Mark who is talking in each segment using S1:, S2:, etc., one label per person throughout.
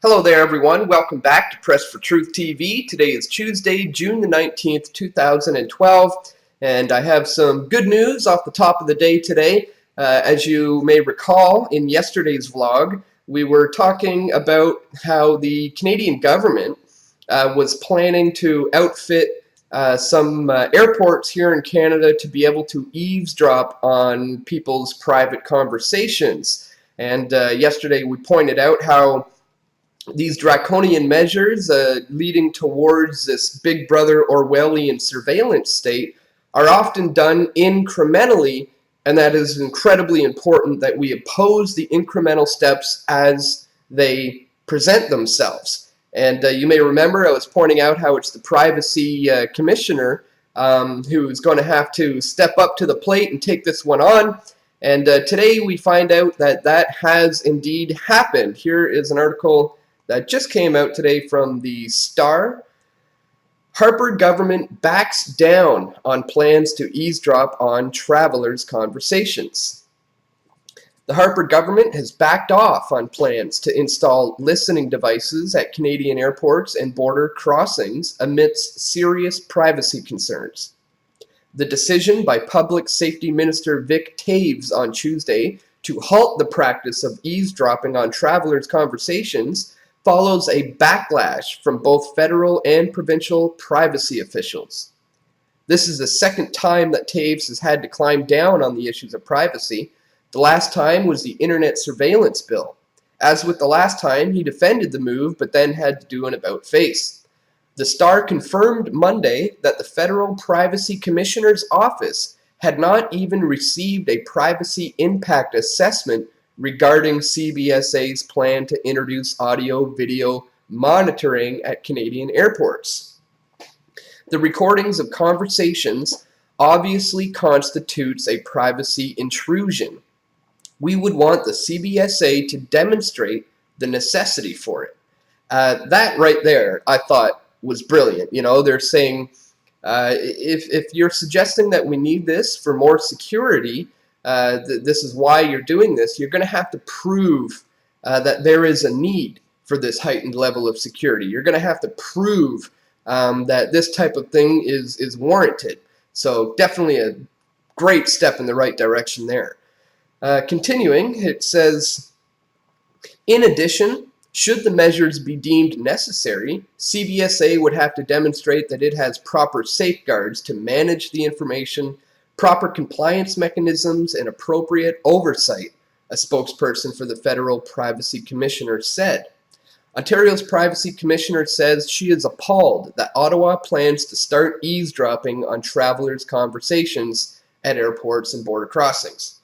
S1: Hello there, everyone. Welcome back to Press for Truth TV. Today is Tuesday, June the 19th, 2012, and I have some good news off the top of the day today. As you may recall, in yesterday's vlog, we were talking about how the Canadian government was planning to outfit some airports here in Canada to be able to eavesdrop on people's private conversations. And yesterday we pointed out how these draconian measures leading towards this Big Brother Orwellian surveillance state are often done incrementally, and that is incredibly important that we oppose the incremental steps as they present themselves. And you may remember I was pointing out how it's the privacy commissioner who is going to have to step up to the plate and take this one on. And today we find out that that has indeed happened. Here is an article that just came out today from the Star. Harper government backs down on plans to eavesdrop on travelers' conversations. The Harper government has backed off on plans to install listening devices at Canadian airports and border crossings amidst serious privacy concerns. The decision by Public Safety Minister Vic Taves on Tuesday to halt the practice of eavesdropping on travelers' conversations follows a backlash from both federal and provincial privacy officials. This is the second time that Taves has had to climb down on the issues of privacy. The last time was the Internet Surveillance Bill. As with the last time, he defended the move, but then had to do an about-face. The Star confirmed Monday that the Federal Privacy Commissioner's Office had not even received a privacy impact assessment regarding CBSA's plan to introduce audio-video monitoring at Canadian airports. The recordings of conversations obviously constitutes a privacy intrusion. We would want the CBSA to demonstrate the necessity for it. That right there, I thought, was brilliant. You know, they're saying if you're suggesting that we need this for more security, this is why you're doing this, you're going to have to prove that there is a need for this heightened level of security. You're going to have to prove that this type of thing is warranted. So definitely a great step in the right direction there. Continuing, it says, in addition, should the measures be deemed necessary, CBSA would have to demonstrate that it has proper safeguards to manage the information, proper compliance mechanisms, and appropriate oversight, a spokesperson for the Federal Privacy Commissioner said. Ontario's Privacy Commissioner says she is appalled that Ottawa plans to start eavesdropping on travelers' conversations at airports and border crossings.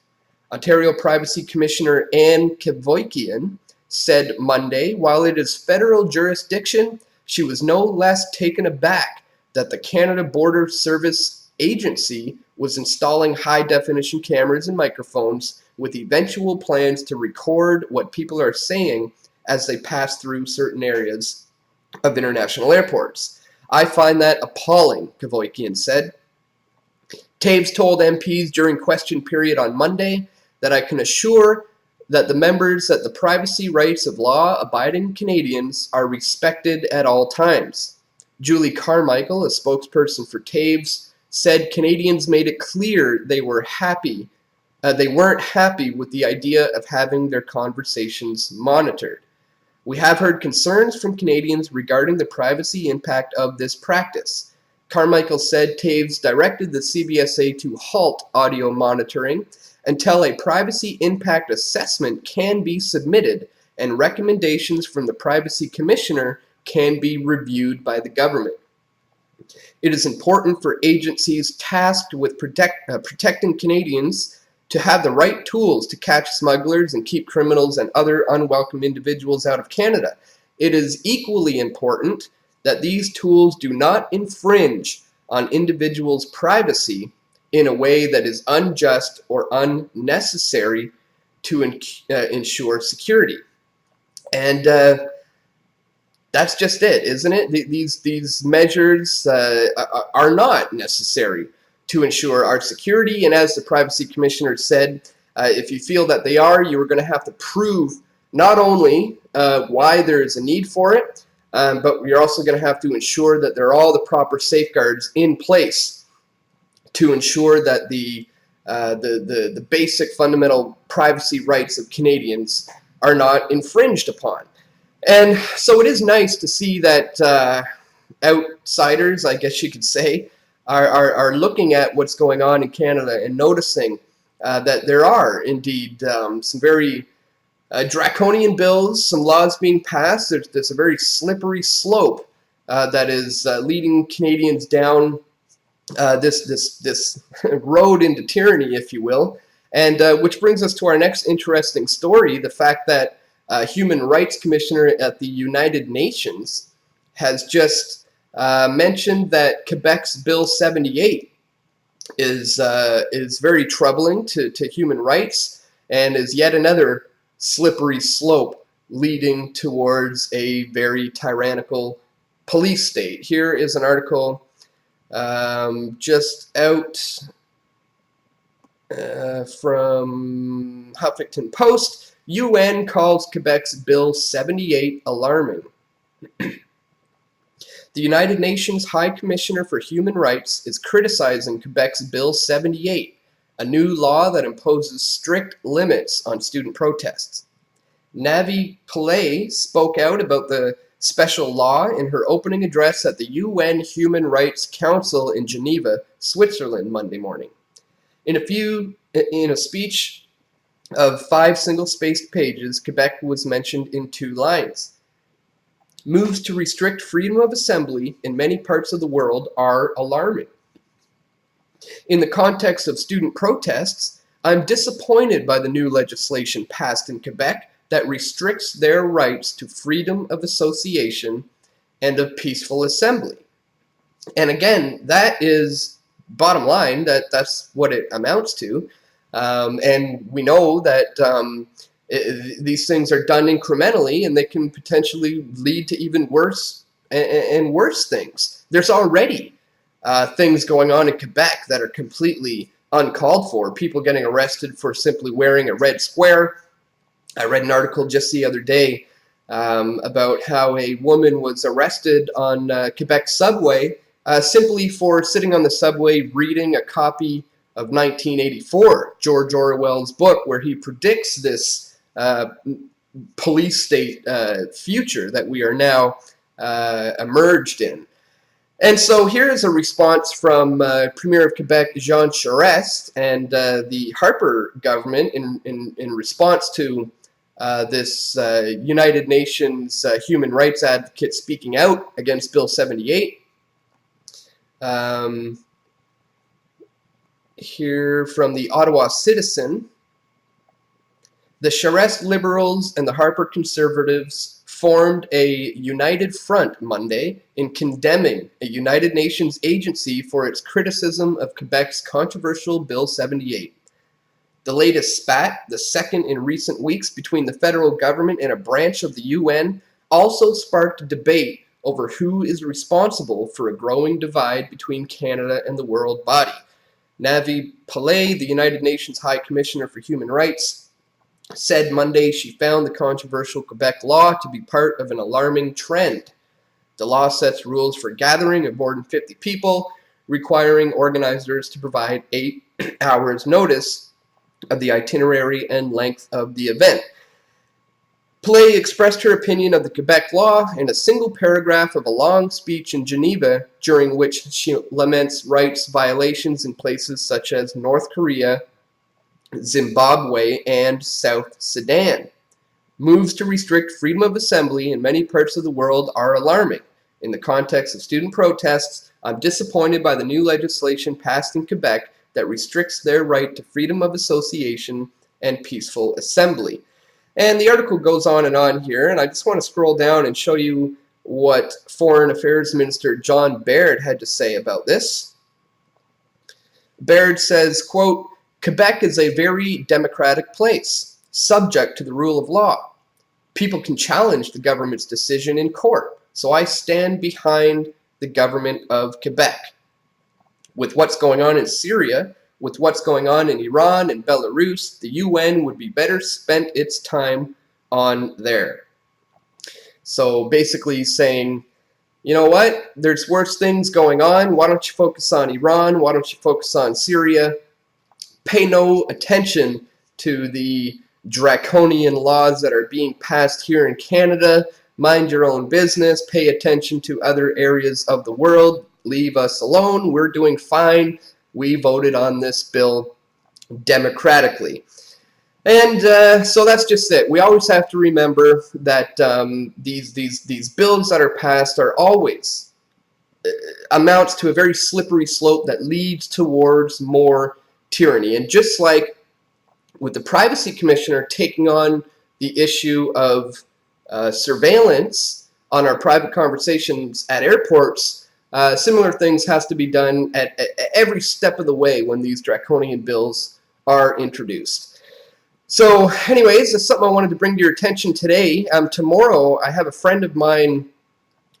S1: Ontario Privacy Commissioner Anne Kevoikian said Monday, while it is federal jurisdiction, she was no less taken aback that the Canada Border Service Agency was installing high-definition cameras and microphones with eventual plans to record what people are saying as they pass through certain areas of international airports. I find that appalling, Kevoikian said. Taves told MPs during question period on Monday that I can assure that the members that the privacy rights of law-abiding Canadians are respected at all times. Julie Carmichael, a spokesperson for Taves, said Canadians made it clear they weren't happy with the idea of having their conversations monitored. We have heard concerns from Canadians regarding the privacy impact of this practice. Carmichael said Taves directed the CBSA to halt audio monitoring until a privacy impact assessment can be submitted and recommendations from the Privacy Commissioner can be reviewed by the government. It is important for agencies tasked with protecting Canadians to have the right tools to catch smugglers and keep criminals and other unwelcome individuals out of Canada. It is equally important that these tools do not infringe on individuals' privacy in a way that is unjust or unnecessary to ensure security. And that's just it, isn't it? These measures are not necessary to ensure our security, and as the Privacy Commissioner said, if you feel that they are, you are going to have to prove not only why there is a need for it, but we're also going to have to ensure that there are all the proper safeguards in place to ensure that the basic fundamental privacy rights of Canadians are not infringed upon. And so it is nice to see that outsiders, I guess you could say, are looking at what's going on in Canada and noticing that there are indeed some very draconian bills, some laws being passed. There's a very slippery slope that is leading Canadians down this road into tyranny, if you will, and which brings us to our next interesting story: the fact that Human Rights Commissioner at the United Nations has just mentioned that Quebec's Bill 78 is very troubling to human rights and is yet another slippery slope leading towards a very tyrannical police state. Here is an article just out from Huffington Post. UN calls Quebec's Bill 78 alarming. The United Nations High Commissioner for Human Rights is criticizing Quebec's Bill 78, a new law that imposes strict limits on student protests. Navi Pillay spoke out about the special law in her opening address at the UN Human Rights Council in Geneva, Switzerland, Monday morning. In a speech of 5 single-spaced pages, Quebec was mentioned in 2 lines. Moves to restrict freedom of assembly in many parts of the world are alarming. In the context of student protests, I'm disappointed by the new legislation passed in Quebec that restricts their rights to freedom of association and of peaceful assembly. And again, that is bottom line, that's what it amounts to. And we know that these things are done incrementally, and they can potentially lead to even worse and worse things. There's already things going on in Quebec that are completely uncalled for. People getting arrested for simply wearing a red square. I read an article just the other day about how a woman was arrested on Quebec subway simply for sitting on the subway reading a copy of 1984, George Orwell's book, where he predicts this police state future that we are now emerged in. And so here is a response from Premier of Quebec, Jean Charest, and the Harper government in response to this United Nations human rights advocate speaking out against Bill 78. Here from the Ottawa Citizen: the Charest Liberals and the Harper Conservatives formed a united front Monday in condemning a United Nations agency for its criticism of Quebec's controversial Bill 78. The latest spat, the second in recent weeks between the federal government and a branch of the UN, also sparked debate over who is responsible for a growing divide between Canada and the world body. Navi Pillay, the United Nations High Commissioner for Human Rights, said Monday she found the controversial Quebec law to be part of an alarming trend. The law sets rules for gathering of more than 50 people, requiring organizers to provide 8 hours notice of the itinerary and length of the event. Pillay expressed her opinion of the Quebec law in a single paragraph of a long speech in Geneva, during which she laments rights violations in places such as North Korea, Zimbabwe, and South Sudan. Moves to restrict freedom of assembly in many parts of the world are alarming. In the context of student protests, I'm disappointed by the new legislation passed in Quebec that restricts their right to freedom of association and peaceful assembly. And the article goes on here, and I just want to scroll down and show you what Foreign Affairs Minister John Baird had to say about this. Baird says, quote, Quebec is a very democratic place, subject to the rule of law. People can challenge the government's decision in court, so I stand behind the government of Quebec. With what's going on in Syria, with what's going on in Iran and Belarus, the UN would be better spent its time on there. So basically saying, you know what, there's worse things going on. Why don't you focus on Iran? Why don't you focus on Syria? Pay no attention to the draconian laws that are being passed here in Canada. Mind your own business. Pay attention to other areas of the world. Leave us alone. We're doing fine. We voted on this bill democratically. And so that's just it. We always have to remember that these bills that are passed are always amounts to a very slippery slope that leads towards more tyranny. And just like with the Privacy Commissioner taking on the issue of surveillance on our private conversations at airports, similar things has to be done at every step of the way when these draconian bills are introduced. So anyways, that's something I wanted to bring to your attention today. Tomorrow I have a friend of mine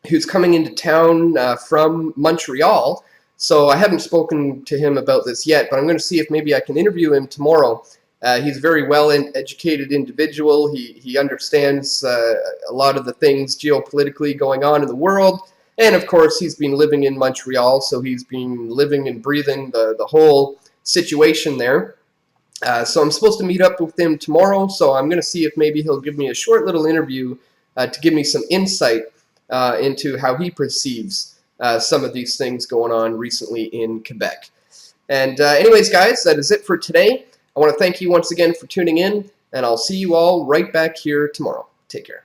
S1: who's coming into town from Montreal. So I haven't spoken to him about this yet, but I'm going to see if maybe I can interview him tomorrow. He's a very well-educated individual. He understands a lot of the things geopolitically going on in the world. And of course, he's been living in Montreal, so he's been living and breathing the whole situation there. So I'm supposed to meet up with him tomorrow, so I'm going to see if maybe he'll give me a short little interview to give me some insight into how he perceives some of these things going on recently in Quebec. And anyways, guys, that is it for today. I want to thank you once again for tuning in, and I'll see you all right back here tomorrow. Take care.